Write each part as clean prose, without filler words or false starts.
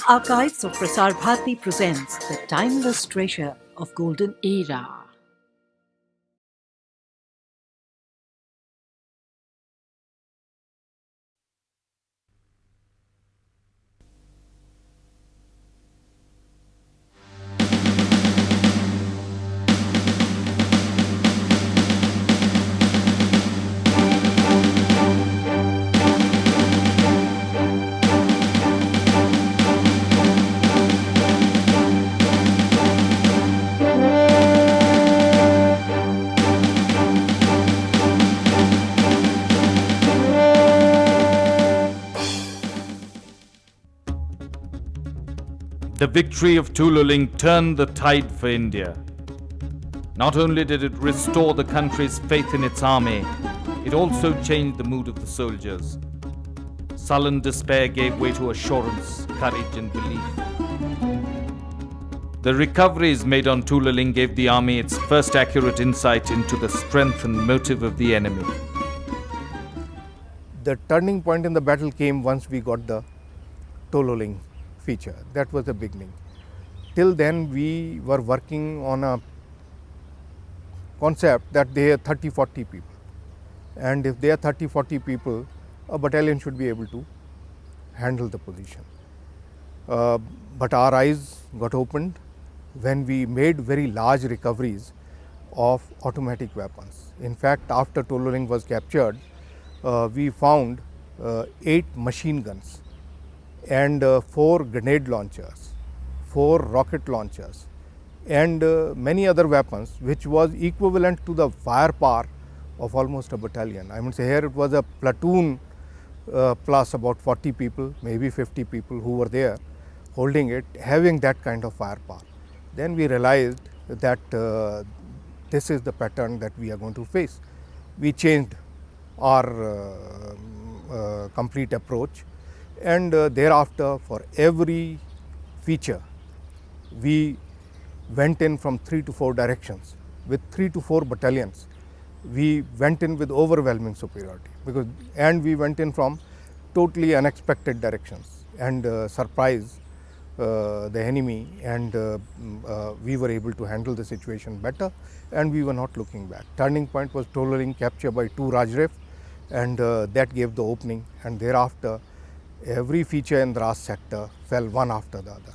Archives of Prasar Bharati presents the timeless treasure of golden era. The victory of Tululing turned the tide for India. Not only did it restore the country's faith in its army, it also changed the mood of the soldiers. Sullen despair gave way to assurance, courage and belief. The recoveries made on Tululing gave the army its first accurate insight into the strength and motive of the enemy. The turning point in the battle came once we got the Tululing feature. That was the beginning. Till then we were working on a concept that they are 30-40 people, and if they are 30-40 people, a battalion should be able to handle the position. But our eyes got opened when we made very large recoveries of automatic weapons. In fact, after Tululing was captured, we found 8 machine guns and 4 grenade launchers, 4 rocket launchers and many other weapons, which was equivalent to the firepower of almost a battalion. I mean, say here it was a platoon plus about 40 people, maybe 50 people who were there holding it, having that kind of firepower. Then we realized that this is the pattern that we are going to face. We changed our complete approach, and thereafter for every feature we went in from 3 to 4 directions. With 3 to 4 battalions we went in with overwhelming superiority, and we went in from totally unexpected directions and surprised the enemy, and we were able to handle the situation better, and we were not looking back. Turning point was Tululing capture by 2 Rajrif, and that gave the opening, and thereafter every feature in Dras sector fell one after the other.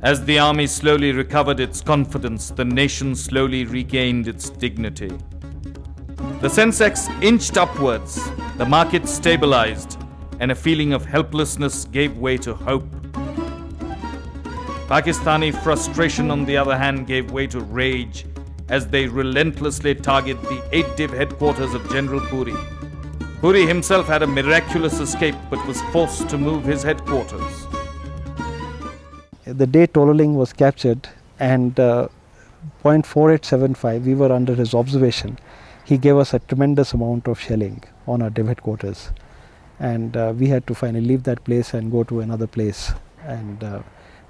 As the army slowly recovered its confidence, the nation slowly regained its dignity. The Sensex inched upwards, the market stabilized, and a feeling of helplessness gave way to hope. Pakistani frustration, on the other hand, gave way to rage as they relentlessly targeted the 8 Div headquarters of General Puri. Puri himself had a miraculous escape but was forced to move his headquarters. The day Tululing was captured and point 4875 we were under his observation, he gave us a tremendous amount of shelling on our Div headquarters, and we had to finally leave that place and go to another place, and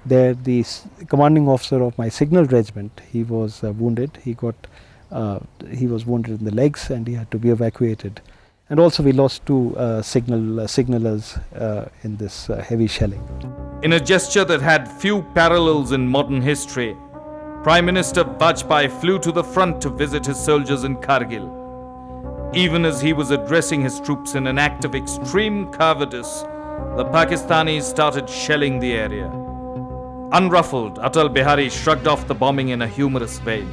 there the commanding officer of my signal regiment, he was wounded. He was wounded in the legs and he had to be evacuated. And also we lost 2 signalers in this heavy shelling. In a gesture that had few parallels in modern history, Prime Minister Vajpayee flew to the front to visit his soldiers in Kargil. Even as he was addressing his troops in an act of extreme cowardice, the Pakistanis started shelling the area. Unruffled, Atal Bihari shrugged off the bombing in a humorous vein.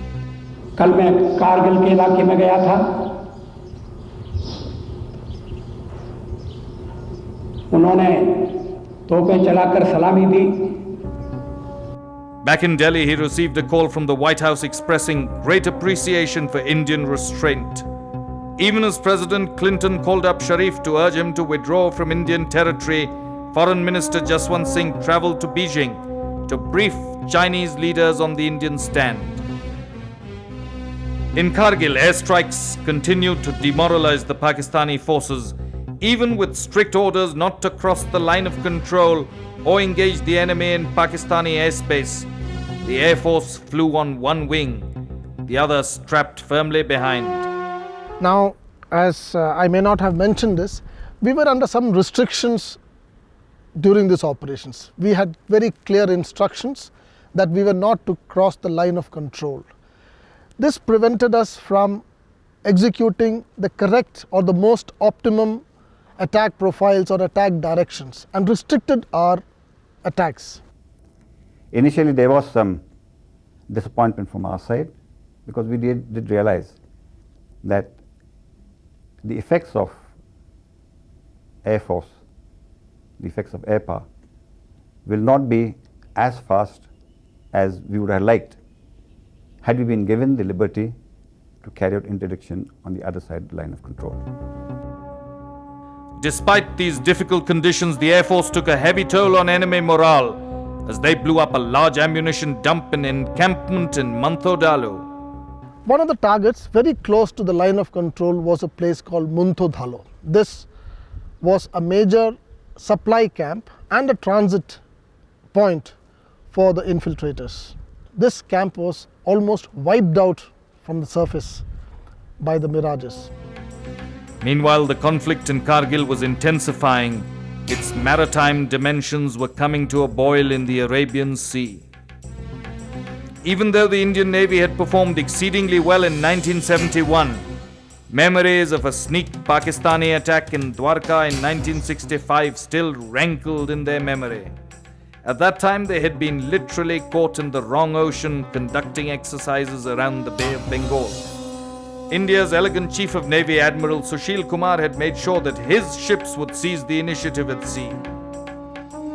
कल मैं कारगिल के इलाके में गया था. उन्होंने तोपें चलाकर सलामी दी. Back in Delhi, he received a call from the White House expressing great appreciation for Indian restraint. Even as President Clinton called up Sharif to urge him to withdraw from Indian territory, Foreign Minister Jaswant Singh travelled to Beijing to brief Chinese leaders on the Indian stand. In Kargil, airstrikes continued to demoralize the Pakistani forces, even with strict orders not to cross the line of control or engage the enemy in Pakistani airspace. The Air Force flew on one wing, the other strapped firmly behind. Now, as I may not have mentioned this, we were under some restrictions during these operations. We had very clear instructions that we were not to cross the line of control. This prevented us from executing the correct or the most optimum attack profiles or attack directions and restricted our attacks. Initially there was some disappointment from our side because we did realize that the effects of Air Force, the effects of air power will not be as fast as we would have liked had we been given the liberty to carry out interdiction on the other side of the line of control. Despite these difficult conditions, the Air Force took a heavy toll on enemy morale as they blew up a large ammunition dump and encampment in Mantho Dalu. One of the targets very close to the line of control was a place called Muntho Dhalo. This was a major supply camp and a transit point for the infiltrators. This camp was almost wiped out from the surface by the Mirages. Meanwhile, the conflict in Kargil was intensifying. Its maritime dimensions were coming to a boil in the Arabian Sea. Even though the Indian Navy had performed exceedingly well in 1971, memories of a sneak Pakistani attack in Dwarka in 1965 still rankled in their memory. At that time, they had been literally caught in the wrong ocean conducting exercises around the Bay of Bengal. India's elegant Chief of Navy Admiral Sushil Kumar had made sure that his ships would seize the initiative at sea.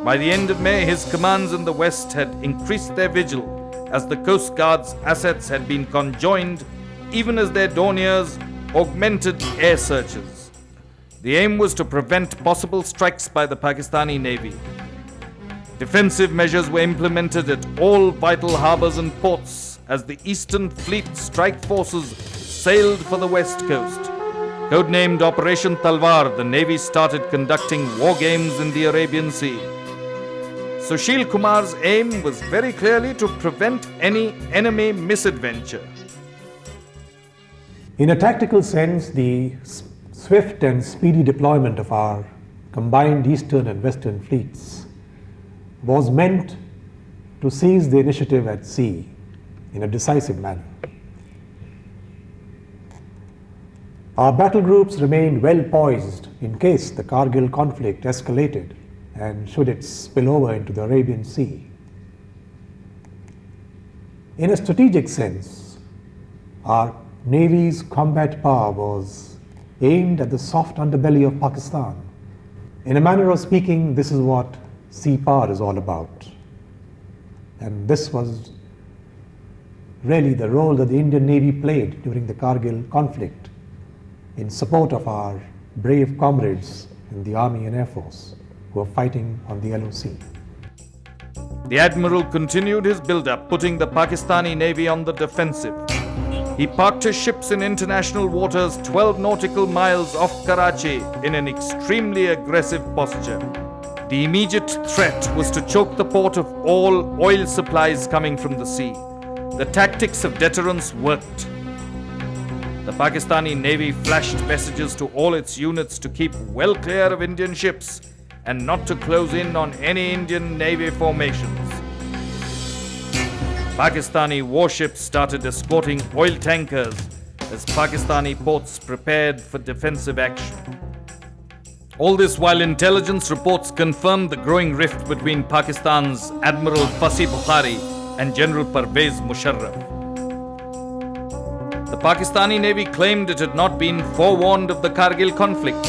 By the end of May, his commands in the west had increased their vigil as the Coast Guard's assets had been conjoined, even as their dorniers augmented air searches. The aim was to prevent possible strikes by the Pakistani Navy. Defensive measures were implemented at all vital harbors and ports as the Eastern Fleet strike forces sailed for the west coast. Codenamed Operation Talwar, the Navy started conducting war games in the Arabian Sea. Sushil Kumar's aim was very clearly to prevent any enemy misadventure. In a tactical sense, the swift and speedy deployment of our combined Eastern and Western fleets was meant to seize the initiative at sea in a decisive manner. Our battle groups remained well poised in case the Kargil conflict escalated and should it spill over into the Arabian Sea. In a strategic sense, our Navy's combat power was aimed at the soft underbelly of Pakistan. In a manner of speaking, this is what sea power is all about. And this was really the role that the Indian Navy played during the Kargil conflict in support of our brave comrades in the Army and Air Force who were fighting on the LOC. The Admiral continued his build-up, putting the Pakistani Navy on the defensive. He parked his ships in international waters 12 nautical miles off Karachi in an extremely aggressive posture. The immediate threat was to choke the port of all oil supplies coming from the sea. The tactics of deterrence worked. The Pakistani Navy flashed messages to all its units to keep well clear of Indian ships and not to close in on any Indian Navy formations. Pakistani warships started escorting oil tankers as Pakistani ports prepared for defensive action. All this while intelligence reports confirmed the growing rift between Pakistan's Admiral Fasi Bukhari and General Parvez Musharraf. The Pakistani Navy claimed it had not been forewarned of the Kargil conflict.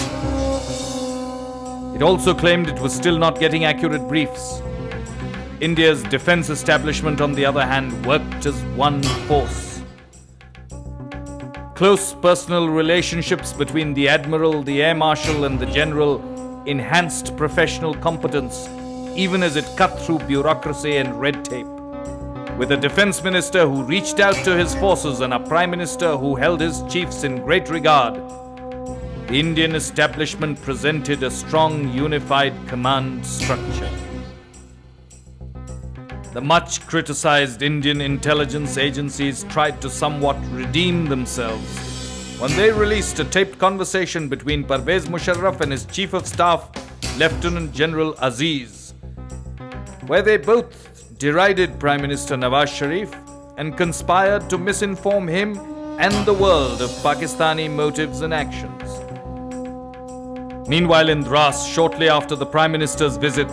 It also claimed it was still not getting accurate briefs. India's defense establishment, on the other hand, worked as one force. Close personal relationships between the Admiral, the Air Marshal, and the General enhanced professional competence, even as it cut through bureaucracy and red tape. With a defense minister who reached out to his forces and a prime minister who held his chiefs in great regard, the Indian establishment presented a strong, unified command structure. The much criticized Indian intelligence agencies tried to somewhat redeem themselves when they released a taped conversation between Parvez Musharraf and his chief of staff, Lieutenant General Aziz, where they both derided Prime Minister Nawaz Sharif and conspired to misinform him and the world of Pakistani motives and actions. Meanwhile, in Dras, shortly after the Prime Minister's visit,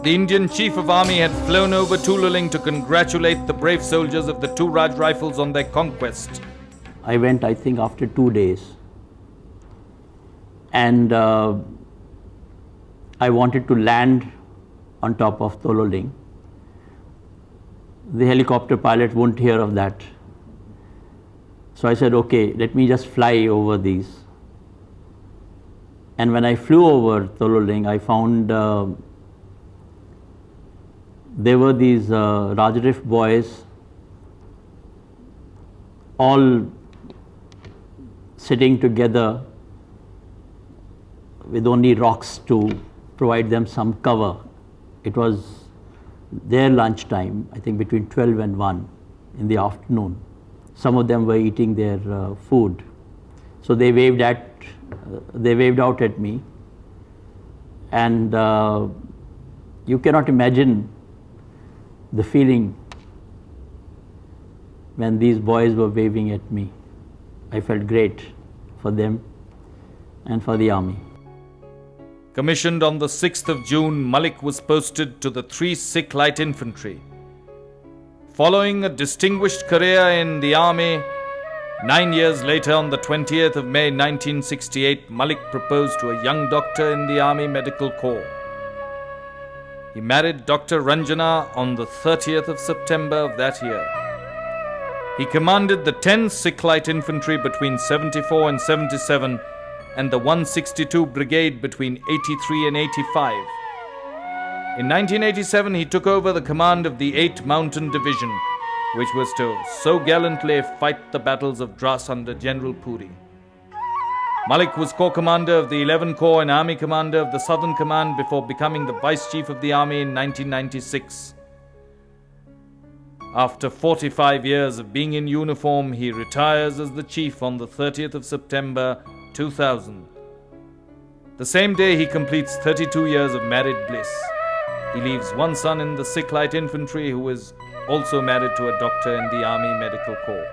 the Indian Chief of Army had flown over Tululing to congratulate the brave soldiers of the 2 Raj Rifles on their conquest. I went, I think, after 2 days, and I wanted to land on top of Tululing. The helicopter pilot wouldn't hear of that. So I said, okay, let me just fly over these. And when I flew over Tululing, I found there were these Rajarif boys all sitting together with only rocks to provide them some cover. It was their lunchtime, I think between 12 and 1 in the afternoon. Some of them were eating their food. So they waved out at me, and you cannot imagine the feeling when these boys were waving at me. I felt great for them and for the army. Commissioned on the 6th of June, Malik was posted to the 3 Sikh Light Infantry. Following a distinguished career in the army, 9 years later, on the 20th of May 1968, Malik proposed to a young doctor in the Army Medical Corps. He married Dr. Ranjana on the 30th of September of that year. He commanded the 10 Sikh Light Infantry between 74 and 77 and the 162 Brigade between 83 and 85. In 1987, he took over the command of the 8th Mountain Division, which was to so gallantly fight the battles of Dras under General Puri. Malik was Corps Commander of the 11th Corps and Army Commander of the Southern Command before becoming the Vice Chief of the Army in 1996. After 45 years of being in uniform, he retires as the Chief on the 30th of September 2000. The same day, he completes 32 years of married bliss. He leaves one son in the Sikh Light Infantry who is also married to a doctor in the Army Medical Corps.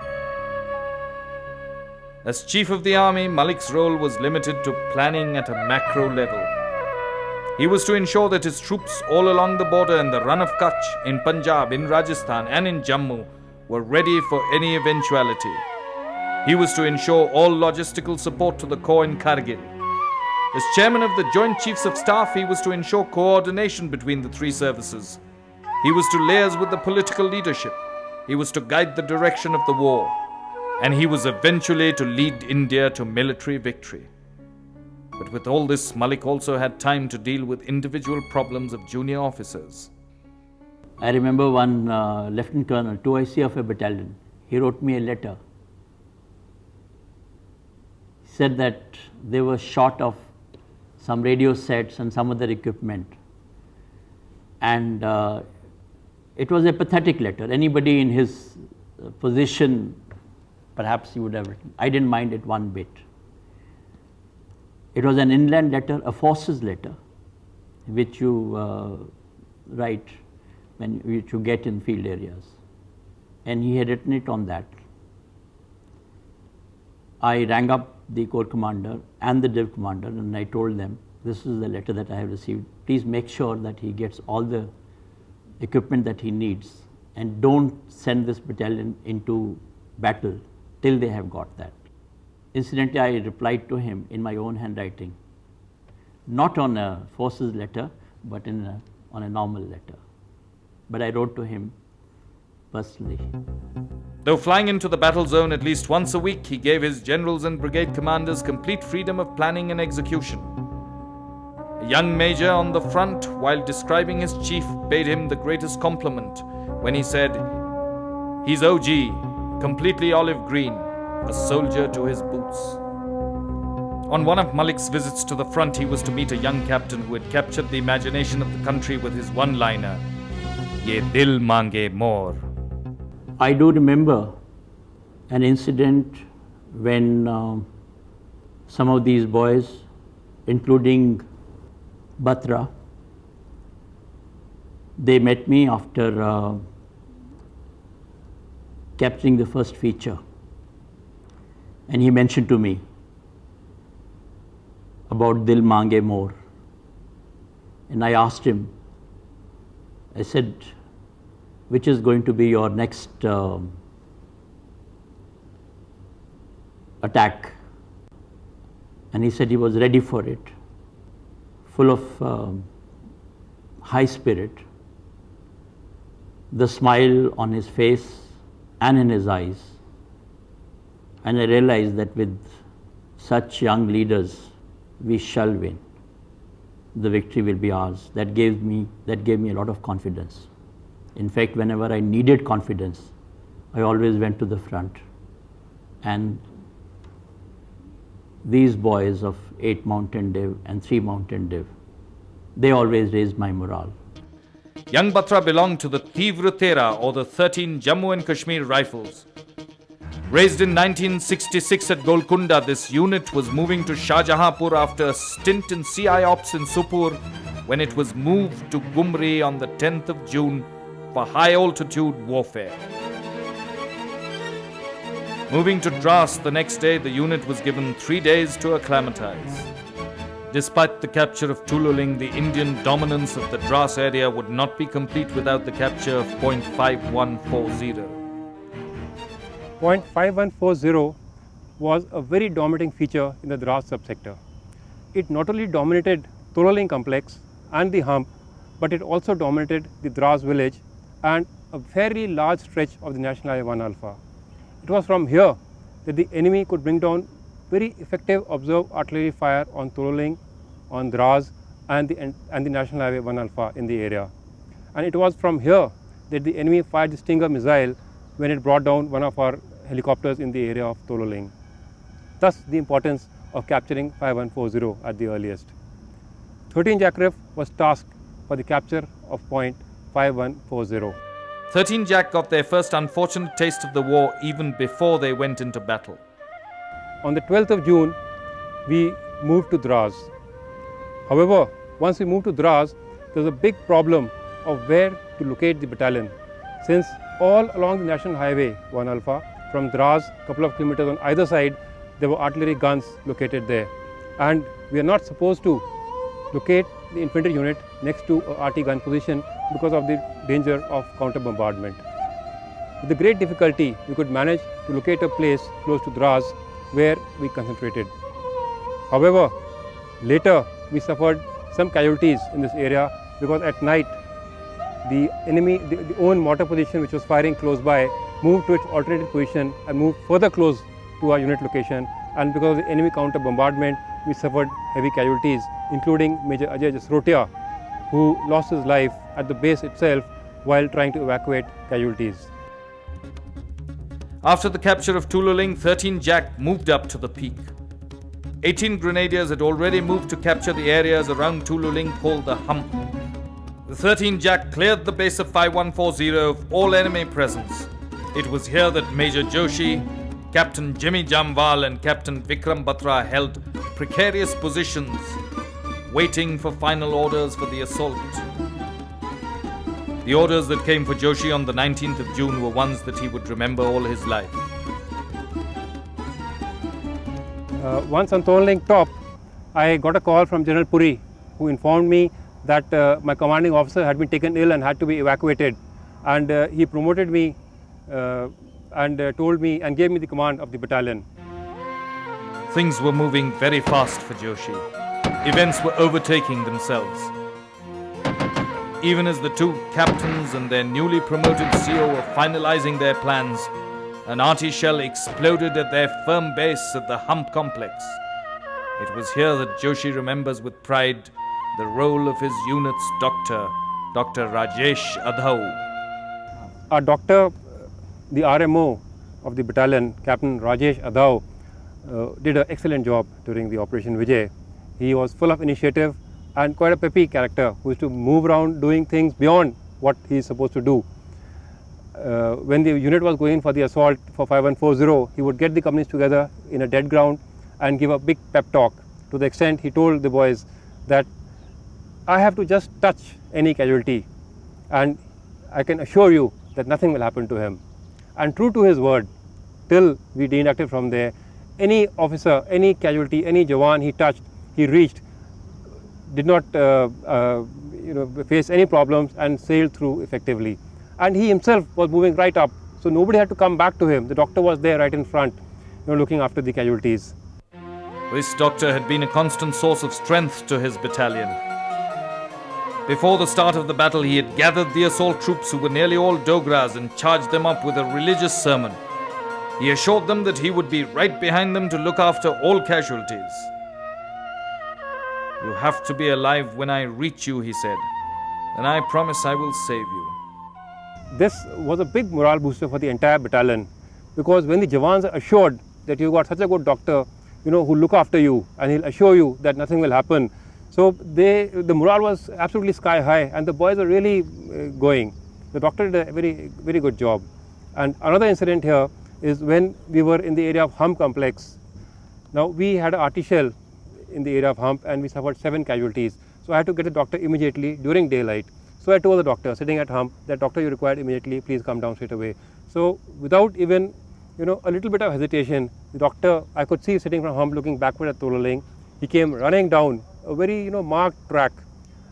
As Chief of the Army, Malik's role was limited to planning at a macro level. He was to ensure that his troops all along the border in the Run of Kutch, in Punjab, in Rajasthan and in Jammu were ready for any eventuality. He was to ensure all logistical support to the Corps in Kargil. As Chairman of the Joint Chiefs of Staff, he was to ensure coordination between the 3 services. He was to liaise with the political leadership. He was to guide the direction of the war. And he was eventually to lead India to military victory. But with all this, Malik also had time to deal with individual problems of junior officers. I remember one Lieutenant Colonel, 2IC of a battalion, he wrote me a letter. He said that they were short of some radio sets and some other equipment. And it was a pathetic letter. Anybody in his position, perhaps he would have written. I didn't mind it one bit. It was an inland letter, a forces letter, which you write which you get in field areas. And he had written it on that. I rang up the Corps Commander and the Div Commander and I told them, this is the letter that I have received. Please make sure that he gets all the equipment that he needs and don't send this battalion into battle till they have got that. Incidentally, I replied to him in my own handwriting, not on a forces letter, but on a normal letter. But I wrote to him personally. Though flying into the battle zone at least once a week, he gave his generals and brigade commanders complete freedom of planning and execution. A young major on the front, while describing his chief, paid him the greatest compliment when he said, "He's OG, completely olive green, a soldier to his boots." On one of Malik's visits to the front, he was to meet a young captain who had captured the imagination of the country with his one-liner, "Ye dil mange more." I do remember an incident when some of these boys, including Batra. They met me after capturing the first feature, and he mentioned to me about Dil Mange More. And I asked him, I said, which is going to be your next attack? And he said he was ready for it, full of high spirit, the smile on his face and in his eyes. And I realized that with such young leaders, we shall win. The victory will be ours. That gave me a lot of confidence. In fact, whenever I needed confidence, I always went to the front. And these boys of 8 Mountain Div and 3 Mountain Div, they always raised my morale. Young Batra belonged to the Tivra Tera, or the 13 Jammu and Kashmir Rifles. Raised in 1966 at Golconda, this unit was moving to Shahjahanpur after a stint in CI Ops in Supur, when it was moved to Gumri on the 10th of June for high-altitude warfare. Moving to Dras the next day, the unit was given 3 days to acclimatize. Despite the capture of Tululing, the Indian dominance of the Dras area would not be complete without the capture of Point 5140. Point 5140 was a very dominating feature in the Dras subsector. It not only dominated Tululing complex and the hump, but it also dominated the Dras village and a very large stretch of the National Highway 1 Alpha. It was from here that the enemy could bring down very effective observed artillery fire on Tululing, on Dras and the National Highway 1 Alpha in the area. And it was from here that the enemy fired the Stinger missile when it brought down one of our helicopters in the area of Tululing. Thus the importance of capturing 5140 at the earliest. 13 Jack was tasked for the capture of point 5140. 13 Jack got their first unfortunate taste of the war even before they went into battle. On the 12th of June, we moved to Dras. However, once we moved to Dras, there was a big problem of where to locate the battalion, since all along the National Highway 1 Alpha, from Dras, a couple of kilometers on either side, there were artillery guns located there. And we are not supposed to locate the infantry unit next to a RT gun position because of the danger of counter bombardment. With the great difficulty, we could manage to locate a place close to Dras where we concentrated. However, later we suffered some casualties in this area because at night the enemy, the own mortar position which was firing close by, moved to its alternative position and moved further close to our unit location, and because of the enemy counter bombardment, we suffered heavy casualties, including Major Ajay Jasrotia, who lost his life at the base itself while trying to evacuate casualties. After the capture of Tululing, 13 Jack moved up to the peak. 18 grenadiers had already moved to capture the areas around Tululing called the Hump. The 13 Jack cleared the base of 5140 of all enemy presence. It was here that Major Joshi, Captain Jimmy Jamwal and Captain Vikram Batra held precarious positions, waiting for final orders for the assault. The orders that came for Joshi on the 19th of June were ones that he would remember all his life. Once on Tululing top, I got a call from General Puri, who informed me that my commanding officer had been taken ill and had to be evacuated, and he promoted me and told me and gave me the command of the battalion. Things were moving very fast for Joshi. Events were overtaking themselves. Even as the two captains and their newly promoted CO were finalizing their plans, an RT shell exploded at their firm base at the Hump complex. It was here that Joshi remembers with pride the role of his unit's doctor, Dr. Rajesh Adhau. Our doctor, the RMO of the battalion, Captain Rajesh Adhau, did an excellent job during the Operation Vijay. He was full of initiative and quite a peppy character who used to move around doing things beyond what he is supposed to do. When the unit was going for the assault for 5140, he would get the companies together in a dead ground and give a big pep talk, to the extent he told the boys that I have to just touch any casualty and I can assure you that nothing will happen to him. And true to his word, till we de-inducted from there, any officer, any casualty, any Jawan he touched, he reached, did not face any problems and sailed through effectively. And he himself was moving right up, so nobody had to come back to him. The doctor was there right in front, looking after the casualties. This doctor had been a constant source of strength to his battalion. Before the start of the battle, he had gathered the assault troops, who were nearly all Dogras, and charged them up with a religious sermon. He assured them that he would be right behind them to look after all casualties. "You have to be alive when I reach you," he said, "and I promise I will save you." This was a big morale booster for the entire battalion, because when the Jawans are assured that you've got such a good doctor, who look after you, and he'll assure you that nothing will happen, so the morale was absolutely sky high, and the boys are really going. The doctor did a very, very good job. And another incident here is when we were in the area of Hump complex. Now we had an arty shell in the area of Hump, and we suffered 7 casualties. So I had to get the doctor immediately during daylight. So I told the doctor sitting at Hump that, "Doctor, you required immediately, please come down straight away." So without even a little bit of hesitation, the doctor, I could see sitting from Hump looking backward at Tolaling. He came running down a very marked track,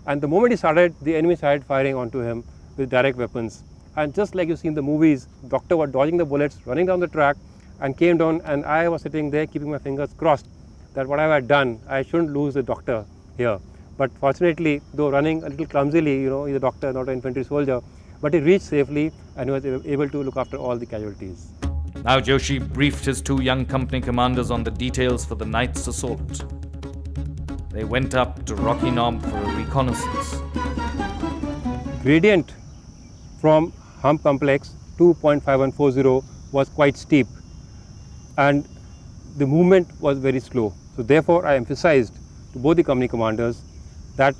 and the moment he started, the enemy started firing onto him with direct weapons. And just like you see in the movies, the doctor was dodging the bullets, running down the track, and came down, and I was sitting there keeping my fingers crossed that whatever I had done, I shouldn't lose the doctor here. But fortunately, though running a little clumsily, he's a doctor, not an infantry soldier, but he reached safely and he was able to look after all the casualties. Now Joshi briefed his 2 young company commanders on the details for the night's assault. They went up to Rocky Knob for a reconnaissance. Gradient from Hump complex to 0.5140 was quite steep, and the movement was very slow. So therefore, I emphasized to both the company commanders that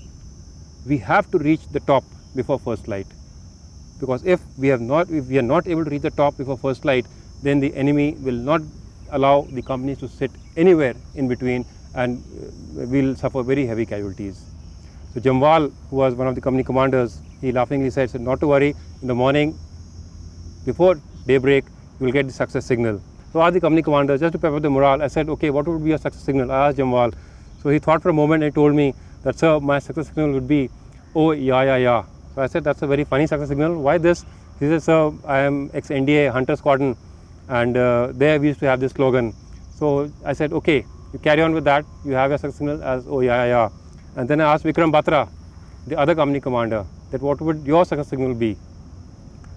we have to reach the top before first light, because if we are not able to reach the top before first light, then the enemy will not allow the companies to sit anywhere in between, and we'll suffer very heavy casualties. So Jamwal, who was one of the company commanders, he laughingly said, "Not to worry, in the morning before daybreak you will get the success signal." So I asked the company commander, just to pep up the morale, I said, "Okay, what would be your success signal?" I asked Jamwal. So he thought for a moment and he told me that, "Sir, my success signal would be, oh, yeah, yeah, yeah." So I said, "That's a very funny success signal. Why this?" He said, "Sir, I am ex-NDA Hunter Squadron, and there we used to have this slogan." So I said, "Okay, you carry on with that. You have your success signal as, oh, yeah, yeah, yeah." And then I asked Vikram Batra, the other company commander, that what would your success signal be?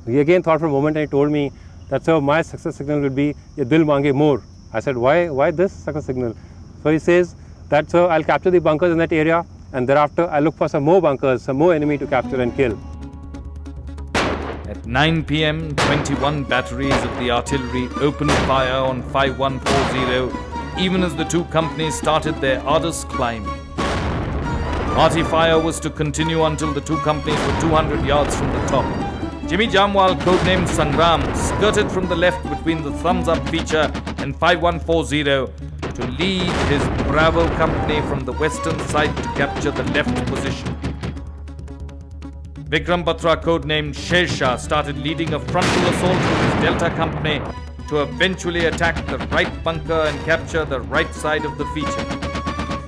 He again thought for a moment and he told me that, "Sir, my success signal will be, ye dil mange more." I said, why this success signal? So he says that, "Sir, I'll capture the bunkers in that area, and thereafter I'll look for some more bunkers, some more enemy to capture and kill." At 9 p.m., 21 batteries of the artillery opened fire on 5140, even as the 2 companies started their arduous climb. Arty fire was to continue until the 2 companies were 200 yards from the top. Jimmy Jamwal, codenamed Sangram, skirted from the left between the thumbs-up feature and 5140 to lead his Bravo company from the western side to capture the left position. Vikram Batra, codenamed Sher-Shah, started leading a frontal assault with his Delta company to eventually attack the right bunker and capture the right side of the feature.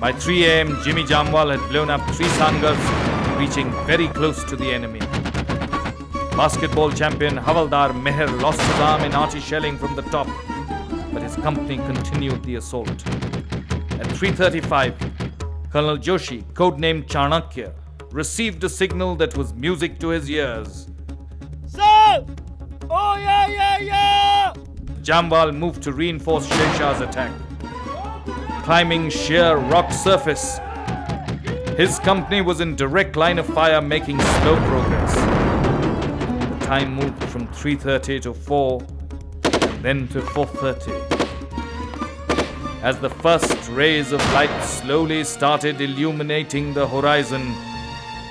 By 3 a.m., Jimmy Jamwal had blown up 3 Sangars, reaching very close to the enemy. Basketball champion Havaldar Meher lost his arm in arty shelling from the top, but his company continued the assault. At 3:35, Colonel Joshi, codenamed Chanakya, received a signal that was music to his ears. "Sir! Oh, yeah, yeah, yeah!" Jamwal moved to reinforce Sher-Shah's attack. Climbing sheer rock surface, his company was in direct line of fire, making slow progress. The time moved from 3:30 to 4, then to 4:30. As the first rays of light slowly started illuminating the horizon,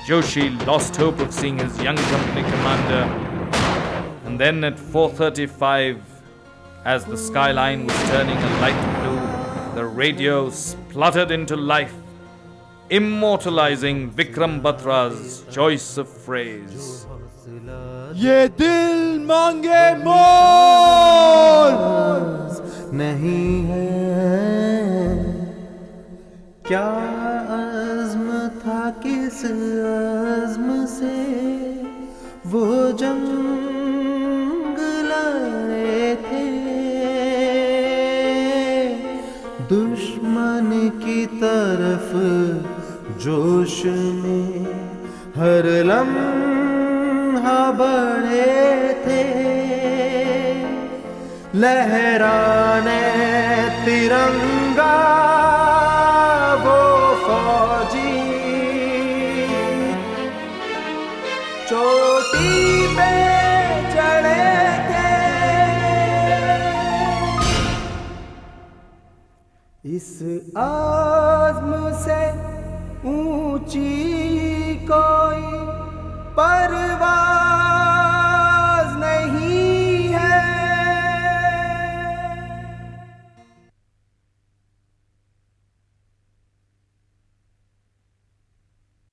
Joshi lost hope of seeing his young company commander. And then at 4:35, as the skyline was turning a light blue, the radio spluttered into life. immortalizing Vikram Batra's choice of phrase. ये दिल मांगे मोर नहीं है, क्या अज़्म था किस अज़्म से वो जंग लड़े थे, दुश्मन की तरफ जोश में हर लम्हा बढ़े थे, लहराने तिरंगा वो फौजी चोटी पे चढ़े थे, इस आज़्म से ऊंची